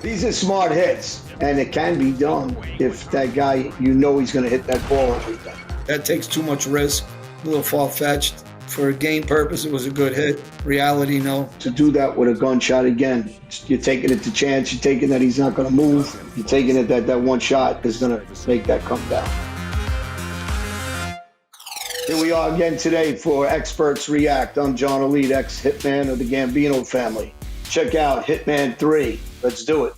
These are smart hits, and it can be done if that guy, you know he's going to hit that ball every time. That takes too much risk, a little far-fetched. For a game purpose, it was a good hit. Reality, no. To do that with a gunshot again, you're taking it to chance, you're taking that he's not going to move, you're taking it that one shot is going to make that come down. Here we are again today for Experts React. I'm John Elite, ex-Hitman of the Gambino family. Check out Hitman 3. Let's do it.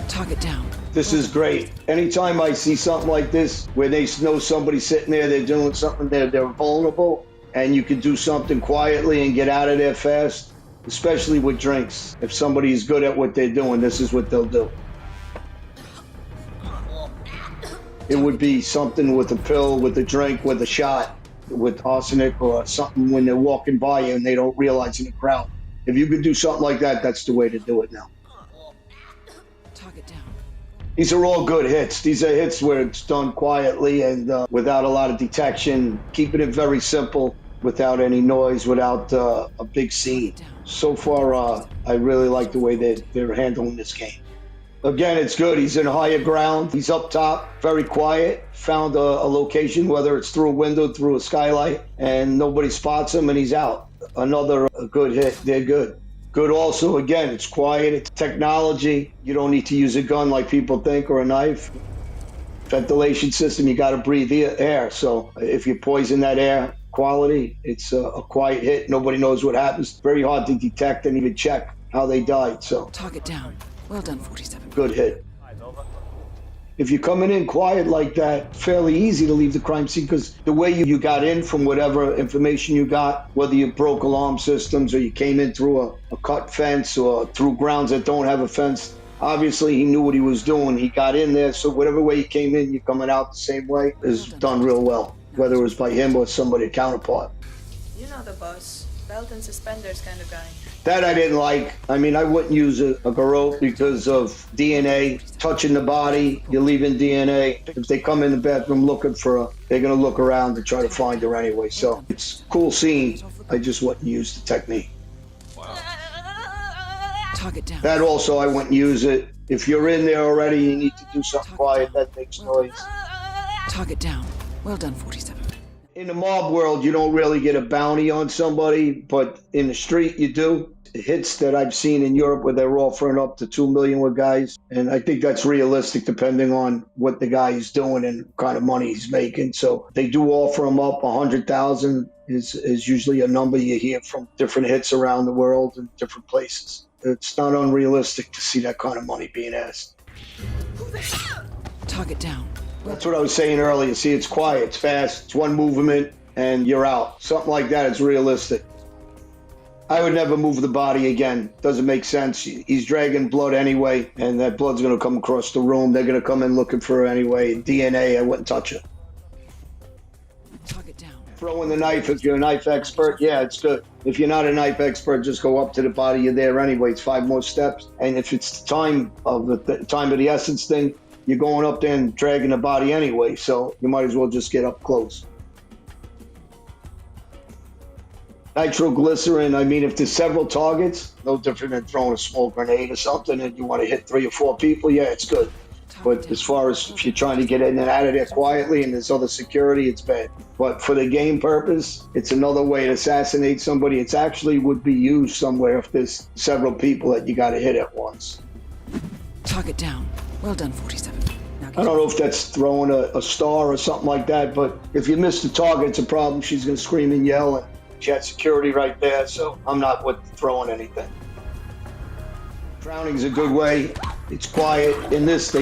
Target down. This is great. Anytime I see something like this, where they know somebody's sitting there, they're doing something, they're vulnerable, and you can do something quietly and get out of there fast, especially with drinks. If somebody is good at what they're doing, this is what they'll do. It would be something with a pill, with a drink, with a shot, with arsenic or something when they're walking by you and they don't realize in the crowd. If you could do something like that, that's the way to do it now. Target down. These are all good hits. These are hits where it's done quietly and without a lot of detection, keeping it very simple, without any noise, without a big scene. So far, I really like the way they're handling this game. Again, it's good. He's in higher ground. He's up top, very quiet. Found a location, whether it's through a window, through a skylight, and nobody spots him, and he's out. Another good hit. They're good. Good also, again, it's quiet. It's technology. You don't need to use a gun like people think or a knife. Ventilation system, you got to breathe air. So if you poison that air quality, it's a quiet hit. Nobody knows what happens. Very hard to detect and even check how they died. So Target down. Well done, 47. good hit. If you're coming in quiet like that, fairly easy to leave the crime scene because the way you got in from whatever information you got, whether you broke alarm systems or you came in through a cut fence or through grounds that don't have a fence, obviously he knew what he was doing. He got in there, so whatever way you came in, you're coming out the same way is done real well, whether it was by him or somebody counterpart. You know the boss, belt and suspenders kind of guy. That I didn't like. I mean, I wouldn't use a garrote because of DNA, touching the body, you're leaving DNA. If they come in the bathroom looking for her, they're going to look around to try to find her anyway. So it's a cool scene. I just wouldn't use the technique. Target down. That also, I wouldn't use it. If you're in there already, you need to do something quiet. That makes noise. Target down. Well done, 47. In the mob world, you don't really get a bounty on somebody, but in the street, you do. Hits that I've seen in Europe where they're offering up to $2 million with guys. And I think that's realistic depending on what the guy is doing and what kind of money he's making. So they do offer them up. 100,000 is usually a number you hear from different hits around the world and different places. It's not unrealistic to see that kind of money being asked. Target down. That's what I was saying earlier. See, it's quiet, it's fast, it's one movement, and you're out. Something like that is realistic. I would never move the body again. Doesn't make sense. He's dragging blood anyway, and that blood's going to come across the room. They're going to come in looking for her anyway. DNA, I wouldn't touch it. Target down. Throwing the knife, if you're a knife expert, yeah, it's good. If you're not a knife expert, just go up to the body. You're there anyway. It's 5 more steps. And if it's the time of the essence thing, you're going up there and dragging the body anyway, so you might as well just get up close. Nitroglycerin, I mean, if there's several targets, no different than throwing a small grenade or something and you want to hit 3 or 4 people, yeah, it's good. But as far as if you're trying to get in and out of there quietly and there's other security, it's bad. But for the game purpose, it's another way to assassinate somebody. It's actually would be used somewhere if there's several people that you got to hit at once. Target down. Well done, 47. I don't know if that's throwing a star or something like that, but if you miss the target, it's a problem. She's going to scream and yell, and she had security right there, so I'm not with throwing anything. Drowning's a good way. It's quiet. In this,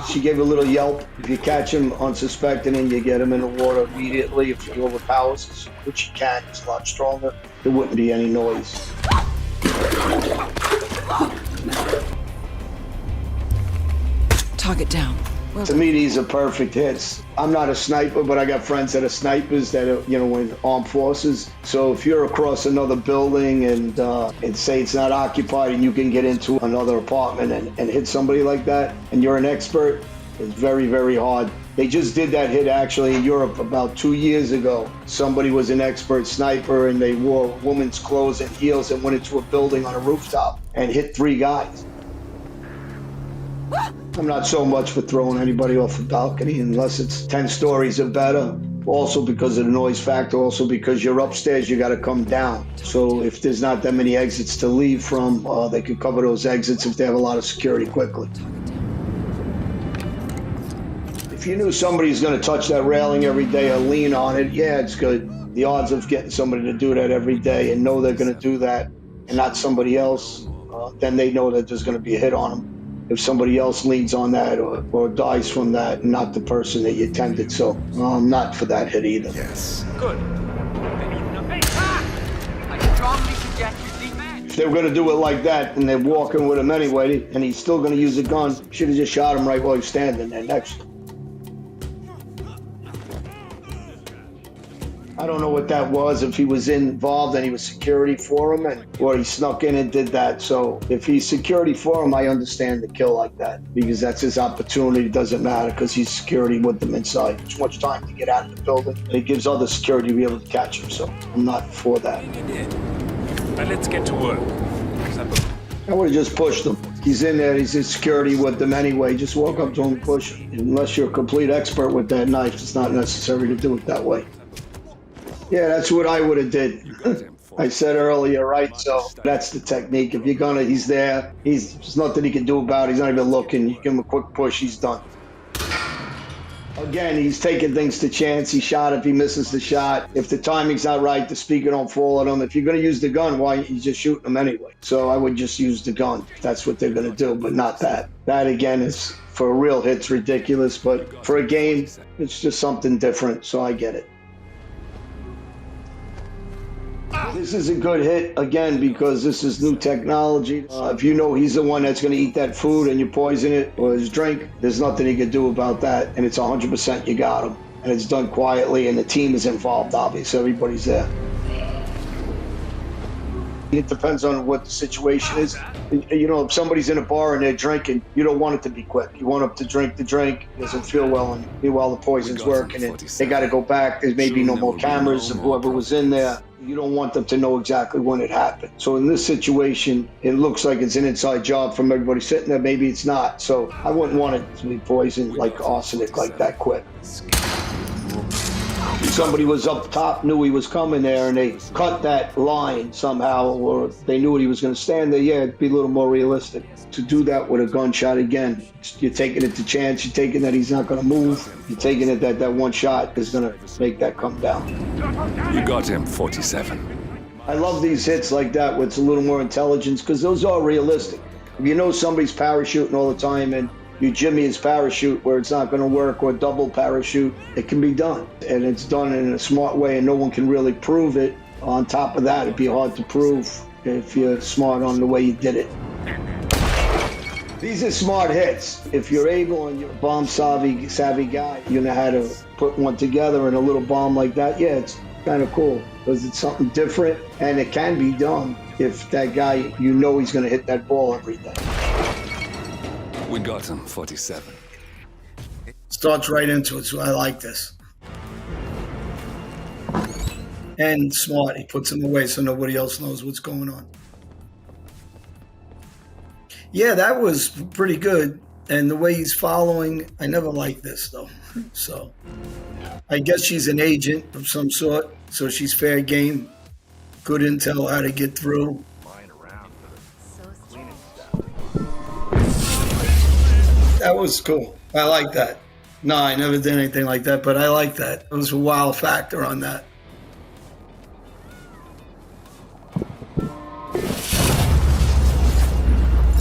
she gave a little yelp. If you catch him unsuspecting and you get him in the water immediately, if he overpowers, which you can, it's a lot stronger, there wouldn't be any noise. Target down. Well to me, these are perfect hits. I'm not a sniper, but I got friends that are snipers that are, in armed forces. So if you're across another building and say it's not occupied and you can get into another apartment and hit somebody like that, and you're an expert, it's very, very hard. They just did that hit actually in Europe about 2 years ago. Somebody was an expert sniper and they wore women's clothes and heels and went into a building on a rooftop and hit 3 guys. I'm not so much for throwing anybody off a balcony unless it's 10 stories or better. Also because of the noise factor, also because you're upstairs, you got to come down. So if there's not that many exits to leave from, they could cover those exits if they have a lot of security quickly. If you knew somebody's going to touch that railing every day or lean on it, yeah, it's good. The odds of getting somebody to do that every day and know they're going to do that and not somebody else, then they know that there's going to be a hit on them. If somebody else leans on that or dies from that, not the person that you tended. So I'm not for that hit either. Yes. Good. I strongly suggest you defend. If they were going to do it like that and they're walking with him anyway and he's still going to use a gun, should have just shot him right while he's standing there next to him. I don't know what that was, if he was involved and he was security for him or he snuck in and did that. So if he's security for him, I understand the kill like that because that's his opportunity. It doesn't matter because he's security with them inside. Too much time to get out of the building. And it gives other security to be able to catch him. So I'm not for that. Now let's get to work. I would have just pushed him. He's in there, he's in security with them anyway. Just walk up to him and push him. Unless you're a complete expert with that knife, it's not necessary to do it that way. Yeah, that's what I would have did. I said earlier, right? So that's the technique. If you're gonna, he's there. There's nothing he can do about it. He's not even looking. You give him a quick push, he's done. Again, he's taking things to chance. He shot if he misses the shot. If the timing's not right, the speaker don't fall on him. If you're gonna use the gun, why you just shooting him anyway? So I would just use the gun if that's what they're gonna do, but not that. That again is for a real hit's ridiculous, but for a game, it's just something different. So I get it. This is a good hit, again, because this is new technology. If you know he's the one that's going to eat that food and you poison it or his drink, there's nothing he can do about that. And it's 100% you got him. And it's done quietly and the team is involved, obviously. Everybody's there. It depends on what the situation is. You know, if somebody's in a bar and they're drinking, you don't want it to be quick. You want them to drink the drink, it doesn't feel well, and meanwhile the poison's working and they got to go back. There's maybe no more cameras of whoever was in there. You don't want them to know exactly when it happened. So in this situation, it looks like it's an inside job from everybody sitting there. Maybe it's not. So I wouldn't want it to be poisoned like arsenic like that quick. Somebody was up top, knew he was coming there, and they cut that line somehow, or they knew he was going to stand there. Yeah, it'd be a little more realistic. To do that with a gunshot, again, you're taking it to chance. You're taking that he's not going to move. You're taking it that that one shot is going to make that come down. You got him, 47. I love these hits like that where it's a little more intelligence because those are realistic. If you know somebody's parachuting all the time and you jimmy his parachute where it's not going to work or double parachute, it can be done. And it's done in a smart way and no one can really prove it. On top of that, it'd be hard to prove if you're smart on the way you did it. These are smart hits. If you're able and you're a bomb savvy guy, you know how to put one together and a little bomb like that. Yeah, it's kind of cool because it's something different and it can be done if that guy, you know he's going to hit that ball every day. We got him, 47. Starts right into it, so I like this. And smart, he puts him away so nobody else knows what's going on. Yeah, that was pretty good. And the way he's following, I never liked this though. So I guess she's an agent of some sort, so she's fair game. Good intel how to get through. That was cool. I like that. No, I never did anything like that, but I like that. It was a wow factor on that.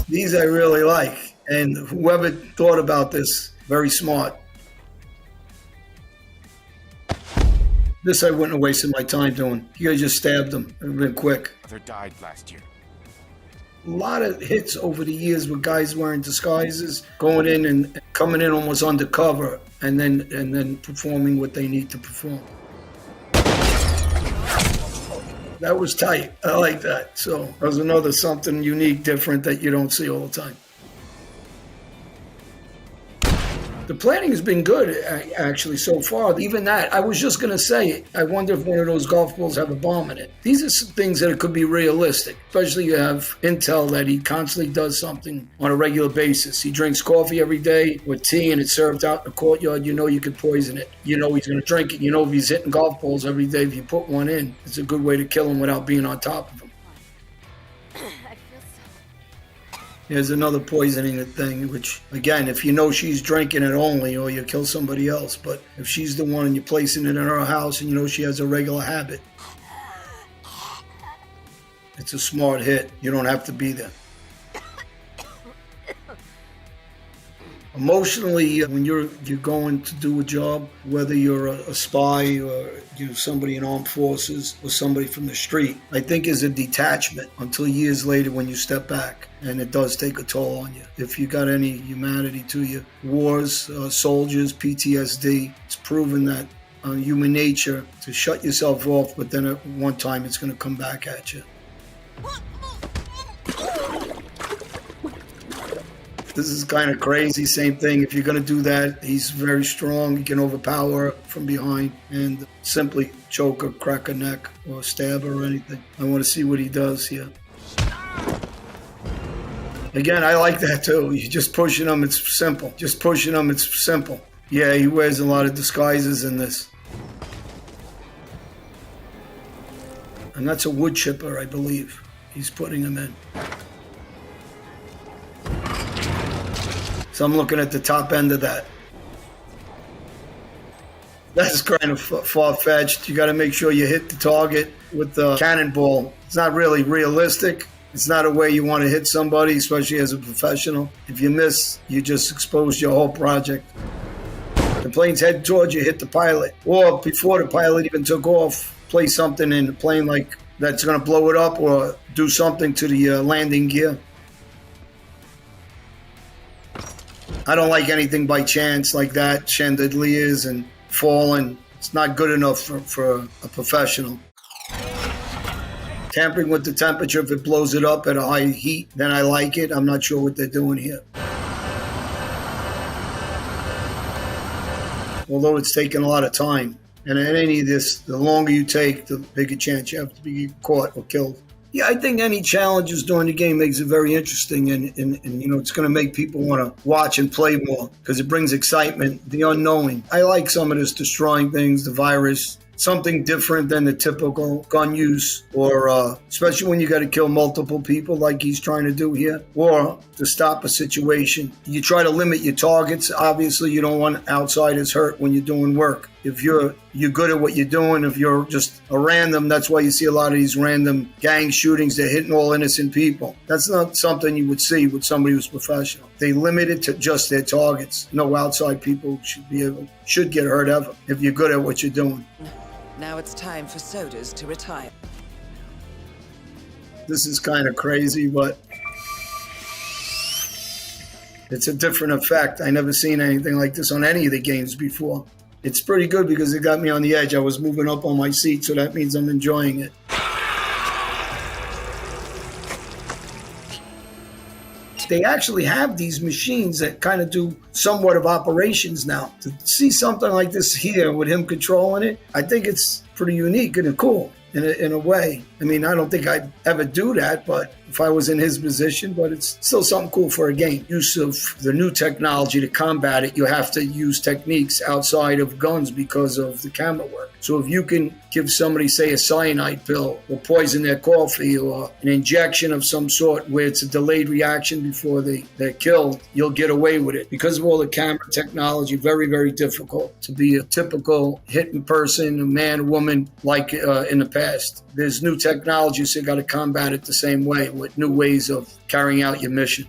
These I really like. And whoever thought about this, very smart. This I wouldn't have wasted my time doing. You guys just stabbed them. It would have been quick. Mother died last year. A lot of hits over the years with guys wearing disguises, going in and coming in almost undercover, and then performing what they need to perform. That was tight. I like that. So that was another something unique, different that you don't see all the time. The planning has been good, actually, so far. Even that, I was just going to say, I wonder if one of those golf balls have a bomb in it. These are some things that could be realistic, especially you have intel that he constantly does something on a regular basis. He drinks coffee every day with tea and it's served out in the courtyard. You know you could poison it. You know he's going to drink it. You know if he's hitting golf balls every day, if you put one in, it's a good way to kill him without being on top of him. Here's another poisoning thing, which, again, if you know she's drinking it only, or you kill somebody else. But if she's the one and you're placing it in her house and you know she has a regular habit, it's a smart hit. You don't have to be there. Emotionally, when you're going to do a job, whether you're a spy or somebody in armed forces or somebody from the street, I think is a detachment until years later when you step back, and it does take a toll on you. If you got any humanity to you, wars, soldiers, PTSD, it's proven that human nature to shut yourself off, but then at one time it's going to come back at you. This is kind of crazy. Same thing. If you're going to do that, he's very strong. He can overpower her from behind and simply choke her, crack her neck, or stab her or anything. I want to see what he does here. Again, I like that too. You're just pushing him. It's simple. Just pushing him. It's simple. Yeah, he wears a lot of disguises in this. And that's a wood chipper, I believe. He's putting him in. So I'm looking at the top end of that. That's kind of far-fetched. You got to make sure you hit the target with the cannonball. It's not really realistic. It's not a way you want to hit somebody, especially as a professional. If you miss, you just exposed your whole project. The plane's heading towards you, hit the pilot. Or before the pilot even took off, place something in the plane like that's going to blow it up or do something to the landing gear. I don't like anything by chance like that, chandeliers and falling. It's not good enough for a professional. Tampering with the temperature, if it blows it up at a high heat, then I like it. I'm not sure what they're doing here. Although it's taking a lot of time. And in any of this, the longer you take, the bigger chance you have to be caught or killed. Yeah, I think any challenges during the game makes it very interesting, and it's going to make people want to watch and play more because it brings excitement, the unknowing. I like some of this destroying things, the virus, something different than the typical gun use, or especially when you got to kill multiple people like he's trying to do here, or to stop a situation. You try to limit your targets. Obviously, you don't want outsiders hurt when you're doing work. If you're good at what you're doing, if you're just a random, that's why you see a lot of these random gang shootings. They're hitting all innocent people. That's not something you would see with somebody who's professional. They limit it to just their targets. No outside people should get hurt ever if you're good at what you're doing. Now it's time for sodas to retire. This is kind of crazy, but it's a different effect. I never seen anything like this on any of the games before. It's pretty good because it got me on the edge. I was moving up on my seat, so that means I'm enjoying it. They actually have these machines that kind of do somewhat of operations now. To see something like this here with him controlling it, I think it's pretty unique and cool in a way. I mean, I don't think I'd ever do that, but if I was in his position, but it's still something cool for a game. Use of the new technology to combat it, you have to use techniques outside of guns because of the camera work. So if you can give somebody, say, a cyanide pill or poison their coffee or an injection of some sort where it's a delayed reaction before they're killed, you'll get away with it. Because of all the camera technology, very, very difficult to be a typical hitting person, a man, woman, like in the past. There's new technology, so you got to combat it the same way with new ways of carrying out your mission.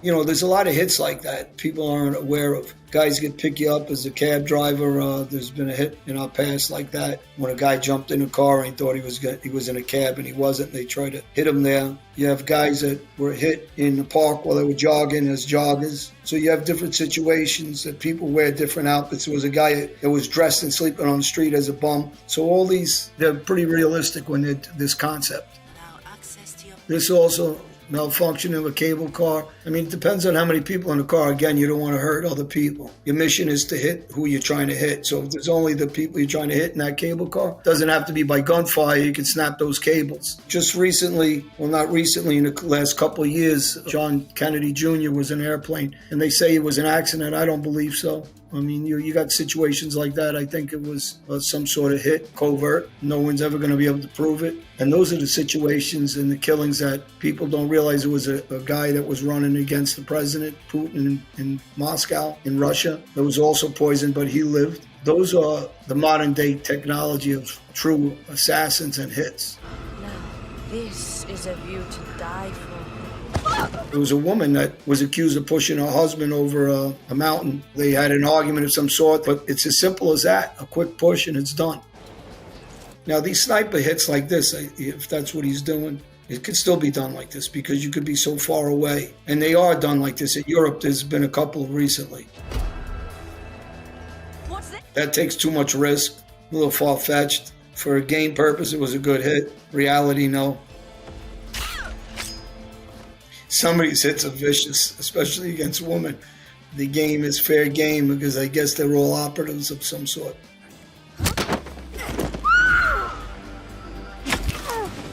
There's a lot of hits like that people aren't aware of. Guys pick you up as a cab driver. There's been a hit in our past like that when a guy jumped in a car and thought he was in a cab and he wasn't. They tried to hit him there. You have guys that were hit in the park while they were jogging as joggers. So you have different situations that people wear different outfits. There was a guy that was dressed and sleeping on the street as a bum. So all these, they're pretty realistic when they're this concept. This also malfunction of a cable car. I mean, it depends on how many people in the car. Again, you don't want to hurt other people. Your mission is to hit who you're trying to hit. So if there's only the people you're trying to hit in that cable car, it doesn't have to be by gunfire. You can snap those cables. Just recently, well, not recently, in the last couple of years, John Kennedy Jr. was in an airplane, and they say it was an accident. I don't believe so. I mean, you got situations like that. I think it was some sort of hit, covert. No one's ever going to be able to prove it. And those are the situations and the killings that people don't realize. It was a guy that was running against the president, Putin, in Moscow, in Russia, that was also poisoned, but he lived. Those are the modern day technology of true assassins and hits. Now, this is a view to die for. There was a woman that was accused of pushing her husband over a mountain. They had an argument of some sort, but it's as simple as that. A quick push and it's done. Now, these sniper hits like this, if that's what he's doing, it could still be done like this because you could be so far away. And they are done like this. In Europe, there's been a couple recently. What's that? That takes too much risk, a little far-fetched. For a game purpose, it was a good hit. Reality, no. Some of these hits are vicious, especially against women. The game is fair game because I guess they're all operatives of some sort.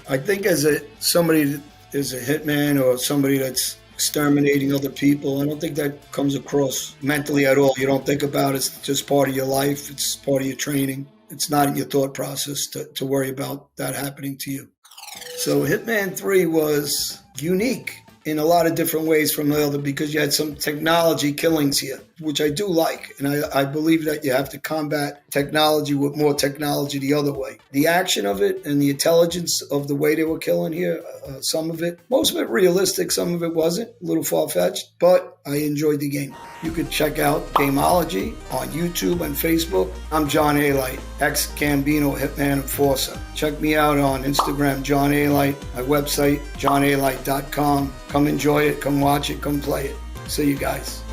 I think as somebody that is a hitman or somebody that's exterminating other people, I don't think that comes across mentally at all. You don't think about it. It's just part of your life. It's part of your training. It's not in your thought process to worry about that happening to you. So Hitman 3 was unique in a lot of different ways from the other because you had some technology killings here, which I do like. And I believe that you have to combat technology with more technology the other way. The action of it and the intelligence of the way they were killing here, some of it, most of it realistic, some of it wasn't, a little far-fetched, but I enjoyed the game. You could check out Gameology on YouTube and Facebook. I'm John A-Light, ex-Gambino Hitman Enforcer. Check me out on Instagram, John A-Light, my website, johnalight.com. Come enjoy it, come watch it, come play it. See you guys.